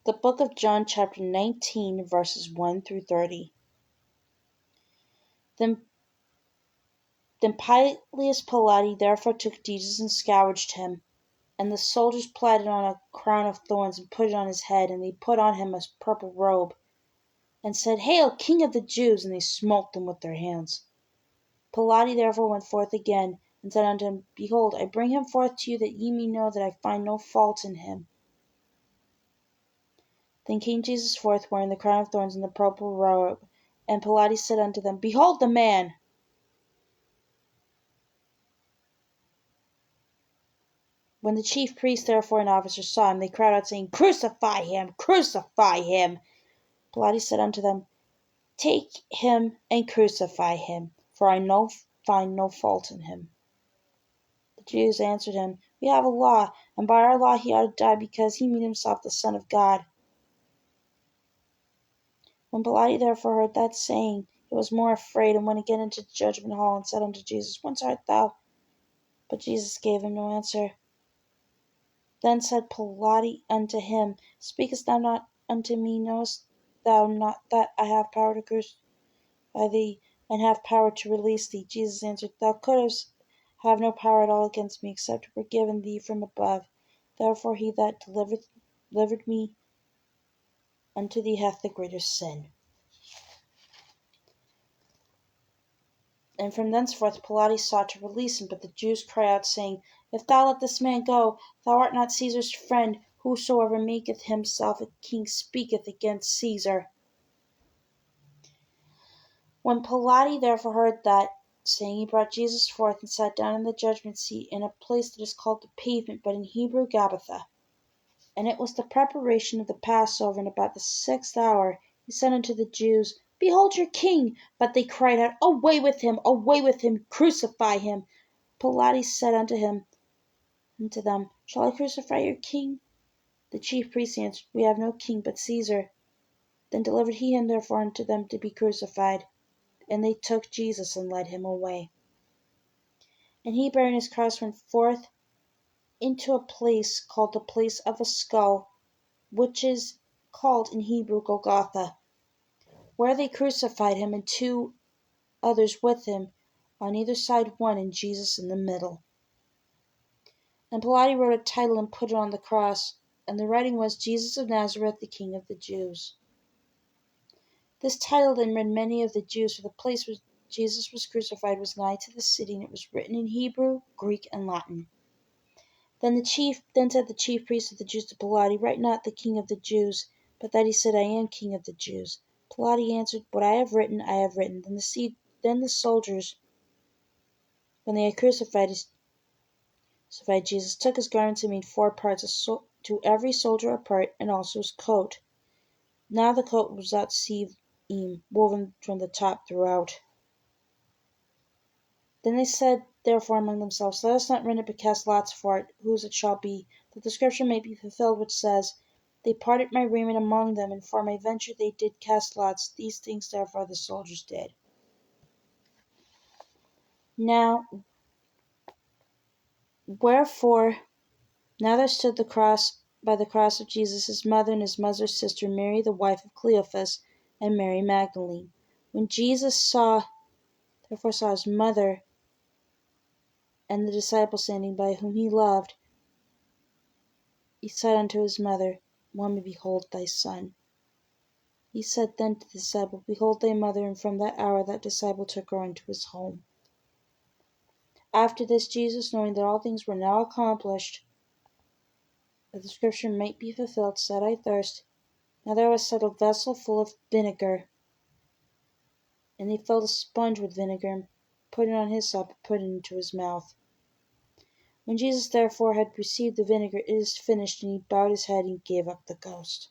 The book of John, chapter 19, verses 1 through 30. Then Pontius Pilate therefore took Jesus and scourged him. And the soldiers platted on a crown of thorns and put it on his head, and they put on him a purple robe, and said, Hail, King of the Jews! And they smote them with their hands. Pilate therefore went forth again, and said unto him, Behold, I bring him forth to you, that ye may know that I find no fault in him. Then came Jesus forth, wearing the crown of thorns and the purple robe. And Pilate said unto them, Behold the man! When the chief priests therefore and officers saw him, they cried out, saying, Crucify him! Crucify him! Pilate said unto them, Take him and crucify him, for I find no fault in him. The Jews answered him, We have a law, and by our law he ought to die, because he made himself the Son of God. When Pilate therefore heard that saying, he was more afraid, and went again into the judgment hall, and said unto Jesus, Whence art thou? But Jesus gave him no answer. Then said Pilate unto him, Speakest thou not unto me? Knowest thou not that I have power to crucify thee, and have power to release thee? Jesus answered, Thou couldst have no power at all against me, except it were given thee from above. Therefore he that delivered me unto thee hath the greater sin. And from thenceforth Pilate sought to release him, but the Jews cried out, saying, If thou let this man go, thou art not Caesar's friend. Whosoever maketh himself a king speaketh against Caesar. When Pilate therefore heard that saying, he brought Jesus forth, and sat down in the judgment seat, in a place that is called the Pavement, but in Hebrew Gabbatha. And it was the preparation of the Passover, and about the 6th hour. He said unto the Jews, Behold your king! But they cried out, Away with him! Away with him! Crucify him! Pilate said unto them, Shall I crucify your king? The chief priests answered, We have no king but Caesar. Then delivered he him therefore unto them to be crucified. And they took Jesus, and led him away. And he bearing his cross went forth into a place called the place of a skull, which is called in Hebrew Golgotha, where they crucified him, and 2 others with him, on either side one, and Jesus in the middle. And Pilate wrote a title and put it on the cross, and the writing was, Jesus of Nazareth, the King of the Jews. This title then read many of the Jews, for the place where Jesus was crucified was nigh to the city, and it was written in Hebrew, Greek, and Latin. Then said the chief priest of the Jews to Pilate, Write not the King of the Jews, but that he said, I am King of the Jews. Pilate answered, What I have written, I have written. Then the soldiers, when they had crucified Jesus, took his garments and made 4 parts, to every soldier a part, and also his coat. Now the coat was without seam, woven from the top throughout. Then they said therefore among themselves, Let us not rend it, but cast lots for it, whose it shall be, that the scripture may be fulfilled, which says, They parted my raiment among them, and for my venture they did cast lots. These things therefore the soldiers did. Now there stood by the cross of Jesus his mother and his mother's sister, Mary the wife of Cleophas, and Mary Magdalene. When Jesus therefore saw his mother and the disciple standing by whom he loved, he said unto his mother, Woman, behold thy son. He said then to the disciple, Behold thy mother. And from that hour that disciple took her unto his home. After this, Jesus, knowing that all things were now accomplished, that the scripture might be fulfilled, said, I thirst. Now there was set a vessel full of vinegar, and they filled a sponge with vinegar, and put it on hyssop, and put it into his mouth. When Jesus therefore had received the vinegar, It is finished, and he bowed his head and gave up the ghost.